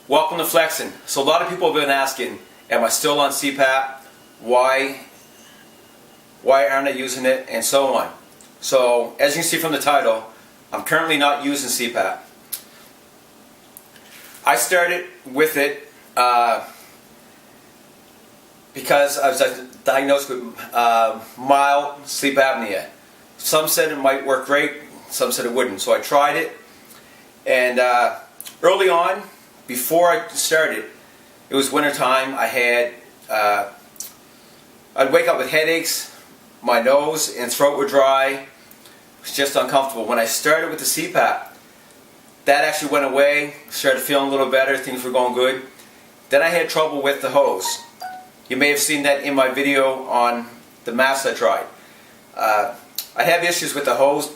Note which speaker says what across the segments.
Speaker 1: Welcome to Flexin. So a lot of people have been asking, am I still on CPAP? Why aren't I using it? And so on. So as you can see from the title, I'm currently not using CPAP. I started with it because I was diagnosed with mild sleep apnea. Some said it might work great, some said it wouldn't. So I tried it, and early on, before I started, it was winter time. I'd wake up with headaches, my nose and throat were dry. It was just uncomfortable. When I started with the CPAP, that actually went away, started feeling a little better, things were going good. Then I had trouble with the hose. You may have seen that in my video on the mask I tried. I have issues with the hose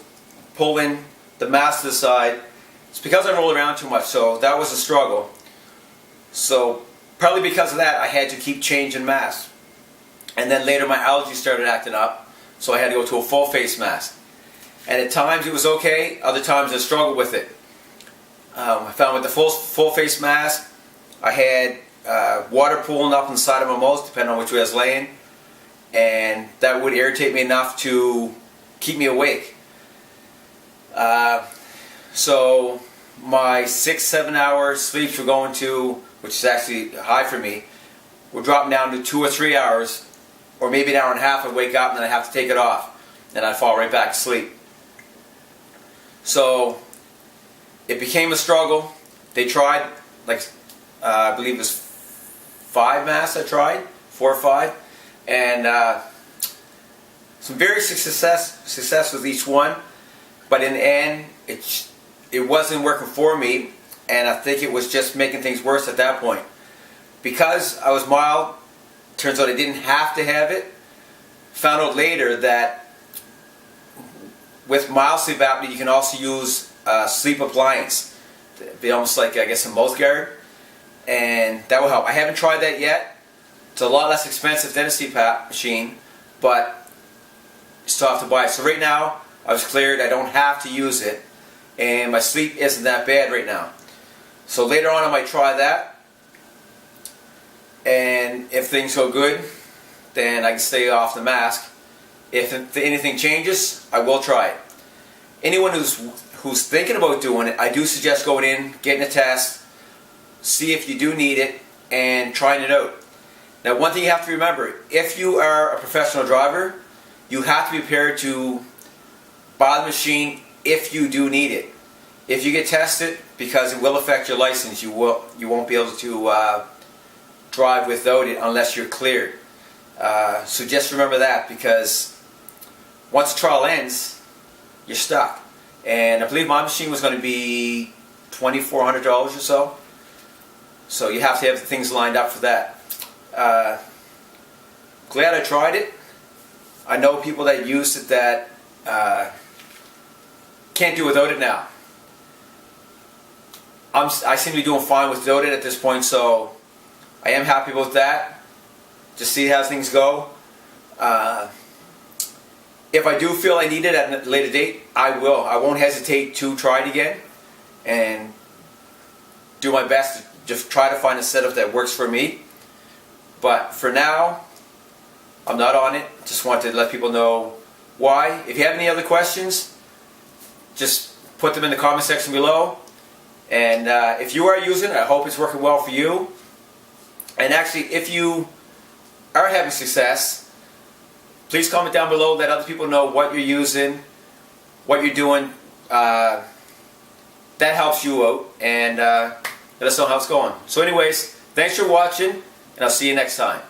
Speaker 1: pulling the mask to the side. It's because I roll around too much, so that was a struggle. So probably because of that, I had to keep changing masks. And then later my allergies started acting up, so I had to go to a full face mask. And at times it was okay, other times I struggled with it. I found with the full face mask, I had water pooling up inside of my mouth, depending on which way I was laying, and that would irritate me enough to keep me awake. So my 6-7 hour sleeps were going to, which is actually high for me, were dropping down to 2 or 3 hours, or maybe an hour and a half. I'd wake up and then I'd have to take it off, and I'd fall right back to sleep. So it became a struggle. They tried, I believe it was 5 masks I tried, 4 or 5, and some very success with each one, but in the end it wasn't working for me, and I think it was just making things worse at that point. Because I was mild, turns out I didn't have to have it. Found out later that with mild sleep apnea you can also use sleep appliance. It'd be almost like, I guess, a mouth guard, and that will help. I haven't tried that yet. It's a lot less expensive than a CPAP machine, but you still have to buy it. So right now I was cleared, I don't have to use it, and my sleep isn't that bad right now. So later on I might try that, and if things go good, then I can stay off the mask. If anything changes, I will try it. Anyone who's thinking about doing it, I do suggest going in, getting a test, see if you do need it, and trying it out. Now, one thing you have to remember, if you are a professional driver, you have to be prepared to buy the machine if you do need it. If you get tested, because it will affect your license, you won't be able to drive without it unless you're cleared. So just remember that, because once the trial ends, you're stuck. And I believe my machine was going to be $2,400 or so. So you have to have things lined up for that. Glad I tried it. I know people that used it that can't do without it now. I seem to be doing fine without it at this point, so I am happy about that. Just see how things go. If I do feel I need it at a later date, I will. I won't hesitate to try it again and do my best to just try to find a setup that works for me. But for now, I'm not on it. Just wanted to let people know why. If you have any other questions, just put them in the comment section below. And if you are using it, I hope it's working well for you. And actually, if you are having success, please comment down below, let other people know what you're using, what you're doing. That helps you out, and let us know how it's going. So anyways, thanks for watching, and I'll see you next time.